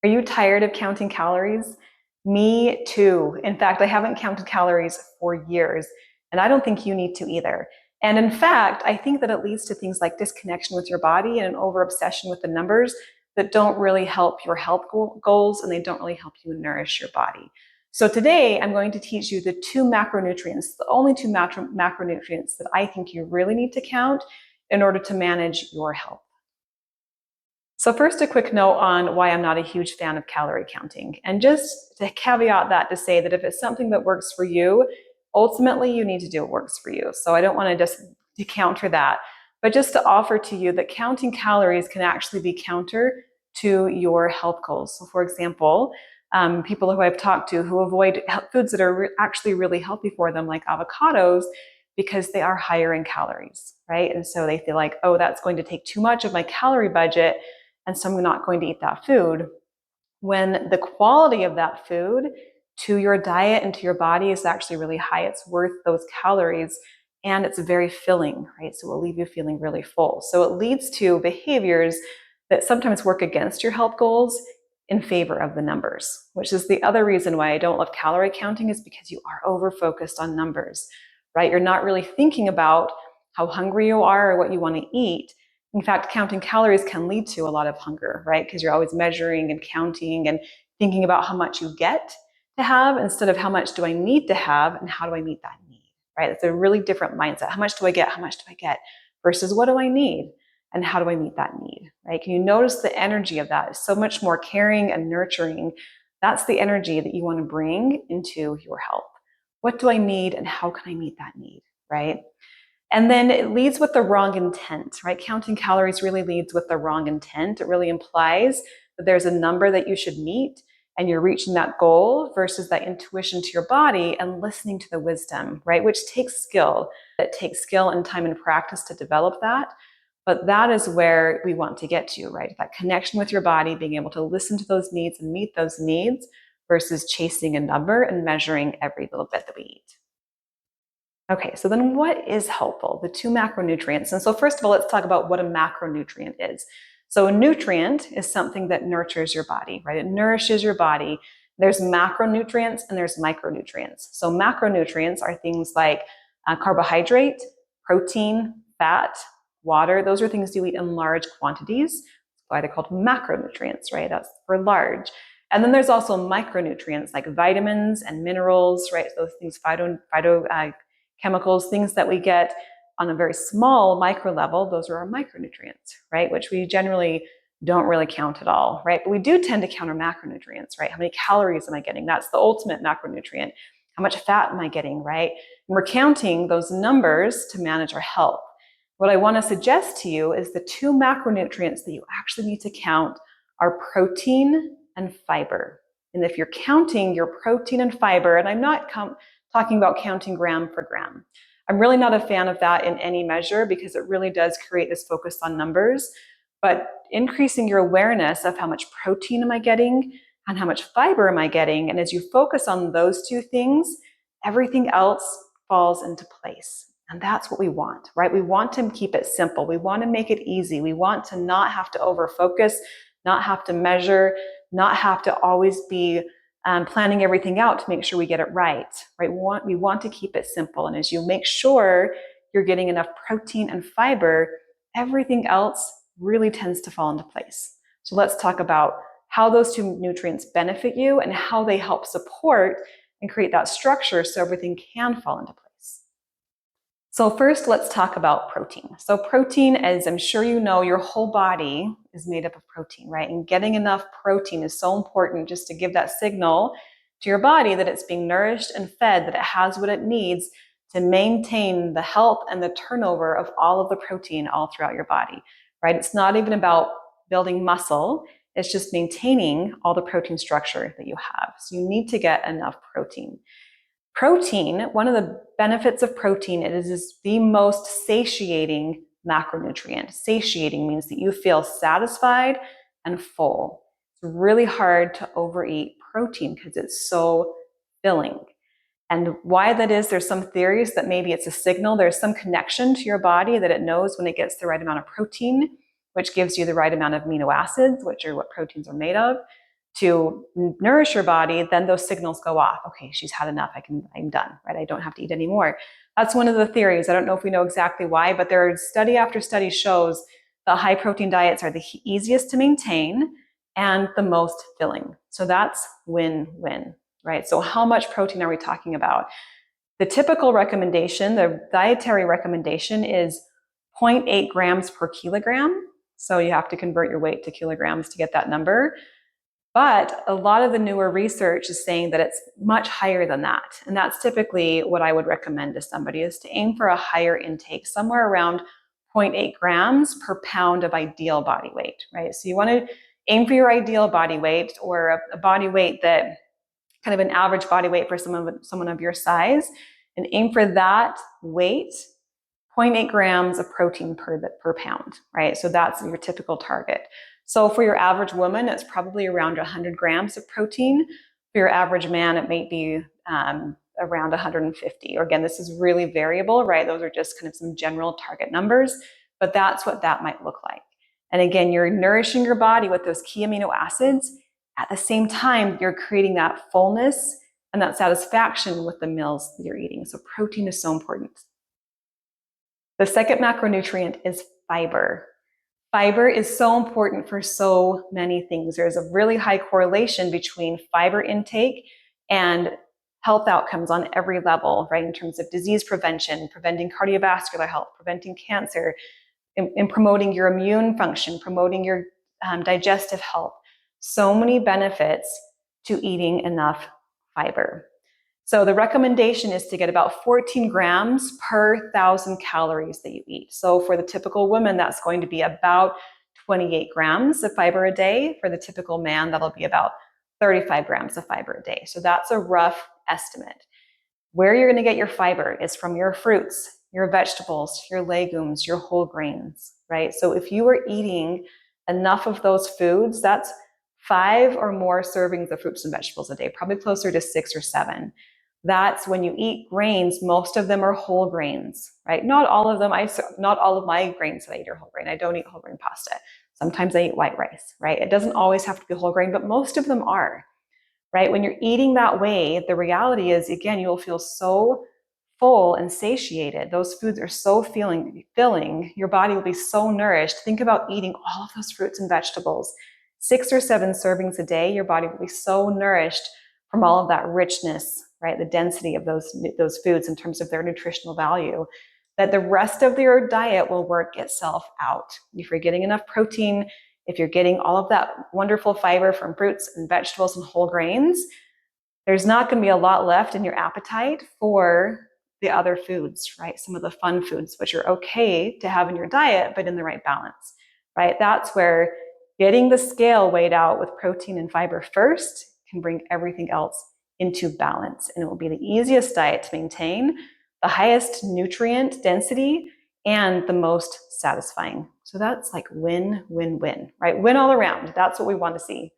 Are you tired of counting calories? Me too. In fact, I haven't counted calories for years, and I don't think you need to either. And in fact, I think that it leads to things like disconnection with your body and an over obsession with the numbers that don't really help your health goals, and they don't really help you nourish your body. So today I'm going to teach you the two macronutrients, the only two macronutrients that I think you really need to count in order to manage your health. So first, a quick note on why I'm not a huge fan of calorie counting. And just to caveat that to say that if it's something that works for you, ultimately you need to do what works for you. So I don't want to just counter that, but just to offer to you that counting calories can actually be counter to your health goals. So for example, people who I've talked to who avoid foods that are actually really healthy for them, like avocados, because they are higher in calories, right? And so they feel like, oh, that's going to take too much of my calorie budget, and so I'm not going to eat that food. When the quality of that food to your diet and to your body is actually really high, it's worth those calories, and it's very filling, right? So it will leave you feeling really full. So it leads to behaviors that sometimes work against your health goals in favor of the numbers, which is the other reason why I don't love calorie counting, is because you are over-focused on numbers, right? You're not really thinking about how hungry you are or what you want to eat. In fact, counting calories can lead to a lot of hunger, right? Because you're always measuring and counting and thinking about how much you get to have instead of how much do I need to have and how do I meet that need, right? It's a really different mindset. How much do I get? How much do I get? Versus what do I need and how do I meet that need, right? Can you notice the energy of that? It's so much more caring and nurturing. That's the energy that you want to bring into your health. What do I need and how can I meet that need, right? And then it leads with the wrong intent, right? Counting calories really leads with the wrong intent. It really implies that there's a number that you should meet and you're reaching that goal versus that intuition to your body and listening to the wisdom, right? Which takes skill. It takes skill and time and practice to develop that. But that is where we want to get to, right? That connection with your body, being able to listen to those needs and meet those needs versus chasing a number and measuring every little bit that we eat. Okay, so then what is helpful? The two macronutrients. And so first of all, let's talk about what a macronutrient is. So a nutrient is something that nurtures your body, right? It nourishes your body. There's macronutrients and there's micronutrients. So macronutrients are things like carbohydrate, protein, fat, water. Those are things you eat in large quantities. That's why they're called macronutrients, right? That's for large. And then there's also micronutrients like vitamins and minerals, right? Those things, chemicals, things that we get on a very small micro level, those are our micronutrients, right? Which we generally don't really count at all, right? But we do tend to count our macronutrients, right? How many calories am I getting? That's the ultimate macronutrient. How much fat am I getting, right? And we're counting those numbers to manage our health. What I want to suggest to you is the two macronutrients that you actually need to count are protein and fiber. And if you're counting your protein and fiber, and I'm not talking about counting gram for gram. I'm really not a fan of that in any measure because it really does create this focus on numbers. But increasing your awareness of how much protein am I getting and how much fiber am I getting, and as you focus on those two things, everything else falls into place. And that's what we want, right? We want to keep it simple. We want to make it easy. We want to not have to over-focus, not have to measure, not have to always be planning everything out to make sure we get it right? We want to keep it simple. And as you make sure you're getting enough protein and fiber, everything else really tends to fall into place. So let's talk about how those two nutrients benefit you and how they help support and create that structure so everything can fall into place. So first, let's talk about protein. So protein, as I'm sure you know, your whole body is made up of protein, right? And getting enough protein is so important just to give that signal to your body that it's being nourished and fed, that it has what it needs to maintain the health and the turnover of all of the protein all throughout your body, right? It's not even about building muscle. It's just maintaining all the protein structure that you have. So you need to get enough protein. Protein, one of the benefits of protein, it is the most satiating macronutrient. Satiating means that you feel satisfied and full. It's really hard to overeat protein because it's so filling. And why that is, there's some theories that maybe it's a signal. There's some connection to your body that it knows when it gets the right amount of protein, which gives you the right amount of amino acids, which are what proteins are made of. to nourish your body, then those signals go off. Okay, she's had enough. I'm done, right? I don't have to eat anymore. That's one of the theories. I don't know if we know exactly why, but there are study after study shows the high protein diets are the easiest to maintain and the most filling. So that's win-win, right? So how much protein are we talking about? The typical recommendation, the dietary recommendation is 0.8 grams per kilogram. So you have to convert your weight to kilograms to get that number. But a lot of the newer research is saying that it's much higher than that. And that's typically what I would recommend to somebody, is to aim for a higher intake, somewhere around 0.8 grams per pound of ideal body weight, right? So you want to aim for your ideal body weight, or a body weight that kind of an average body weight for someone of your size, and aim for that weight, 0.8 grams of protein per pound, right? So that's your typical target. So for your average woman, it's probably around 100 grams of protein. For your average man, it may be around 150. Or again, this is really variable, right? Those are just kind of some general target numbers, but that's what that might look like. And again, you're nourishing your body with those key amino acids. At the same time, you're creating that fullness and that satisfaction with the meals that you're eating. So protein is so important. The second macronutrient is fiber. Fiber is so important for so many things. There's a really high correlation between fiber intake and health outcomes on every level, right? In terms of disease prevention, preventing cardiovascular health, preventing cancer, in promoting your immune function, promoting your digestive health. So many benefits to eating enough fiber. So the recommendation is to get about 14 grams per 1,000 calories that you eat. So for the typical woman, that's going to be about 28 grams of fiber a day. For the typical man, that'll be about 35 grams of fiber a day. So that's a rough estimate. Where you're going to get your fiber is from your fruits, your vegetables, your legumes, your whole grains, right? So if you are eating enough of those foods, that's 5 or more servings of fruits and vegetables a day, probably closer to 6 or 7. That's when you eat grains, most of them are whole grains, right? Not all of them. Not all of my grains that I eat are whole grain. I don't eat whole grain pasta. Sometimes I eat white rice, right? It doesn't always have to be whole grain, but most of them are, right? When you're eating that way, the reality is, again, you'll feel so full and satiated. Those foods are so filling. Your body will be so nourished. Think about eating all of those fruits and vegetables. 6 or 7 servings a day, your body will be so nourished from all of that richness, right? The density of those foods in terms of their nutritional value, that the rest of your diet will work itself out. If you're getting enough protein, if you're getting all of that wonderful fiber from fruits and vegetables and whole grains, there's not going to be a lot left in your appetite for the other foods, right? Some of the fun foods, which are okay to have in your diet, but in the right balance, right? That's where getting the scale weighed out with protein and fiber first can bring everything else into balance. And it will be the easiest diet to maintain, the highest nutrient density, and the most satisfying. So that's like win, win, win, right? Win all around. That's what we want to see.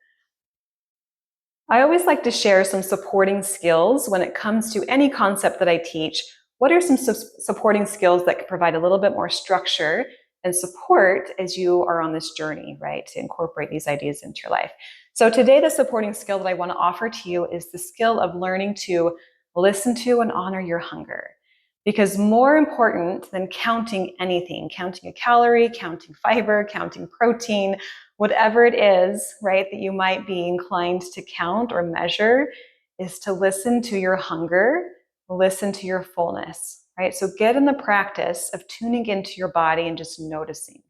I always like to share some supporting skills when it comes to any concept that I teach. What are some supporting skills that can provide a little bit more structure and support as you are on this journey, right, to incorporate these ideas into your life? So today, the supporting skill that I want to offer to you is the skill of learning to listen to and honor your hunger. Because more important than counting anything, counting a calorie, counting fiber, counting protein, whatever it is, right, that you might be inclined to count or measure, is to listen to your hunger, listen to your fullness, right? So get in the practice of tuning into your body and just noticing,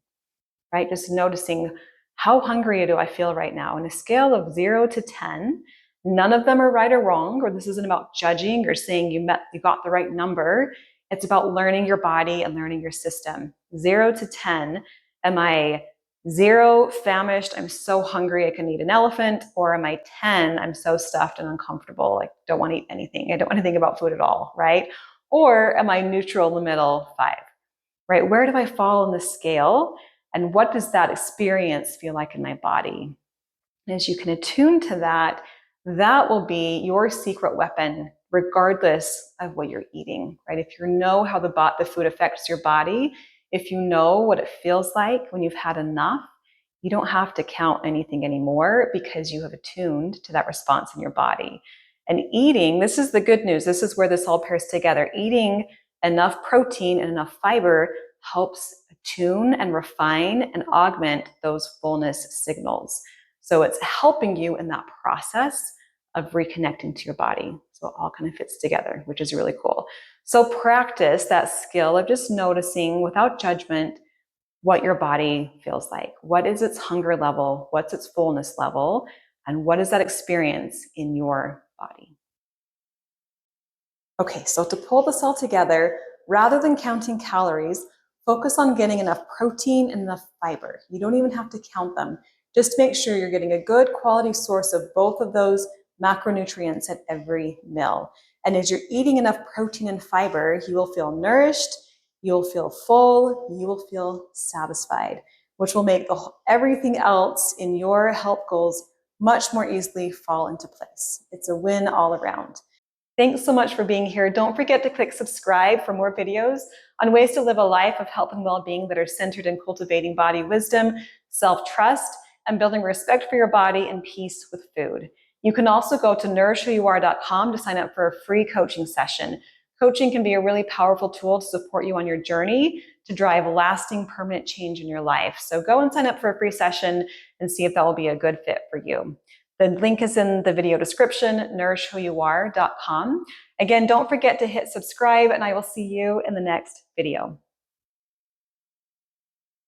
right? Just noticing, how hungry do I feel right now? On a scale of 0 to 10, none of them are right or wrong, or this isn't about judging or saying you got the right number. It's about learning your body and learning your system. 0 to 10, am I 0, famished, I'm so hungry I can eat an elephant, or am I 10, I'm so stuffed and uncomfortable, I don't want to eat anything, I don't want to think about food at all, right? Or am I neutral in the middle, 5, right? Where do I fall on the scale? And what does that experience feel like in my body? And as you can attune to that, that will be your secret weapon, regardless of what you're eating, right? If you know how the food affects your body, if you know what it feels like when you've had enough, you don't have to count anything anymore because you have attuned to that response in your body. And eating, this is the good news. This is where this all pairs together. Eating enough protein and enough fiber helps attune and refine and augment those fullness signals. So it's helping you in that process of reconnecting to your body. So it all kind of fits together, which is really cool. So practice that skill of just noticing without judgment what your body feels like. What is its hunger level? What's its fullness level? And what is that experience in your body? Okay, so to pull this all together, rather than counting calories, focus on getting enough protein and enough fiber. You don't even have to count them. Just make sure you're getting a good quality source of both of those macronutrients at every meal. And as you're eating enough protein and fiber, you will feel nourished, you'll feel full, you will feel satisfied, which will make everything else in your health goals much more easily fall into place. It's a win all around. Thanks so much for being here. Don't forget to click subscribe for more videos on ways to live a life of health and well-being that are centered in cultivating body wisdom, self-trust, and building respect for your body and peace with food. You can also go to nourishwhoyouare.com to sign up for a free coaching session. Coaching can be a really powerful tool to support you on your journey to drive lasting, permanent change in your life. So go and sign up for a free session and see if that will be a good fit for you. The link is in the video description, nourishwhoyouare.com. Again, don't forget to hit subscribe, and I will see you in the next video.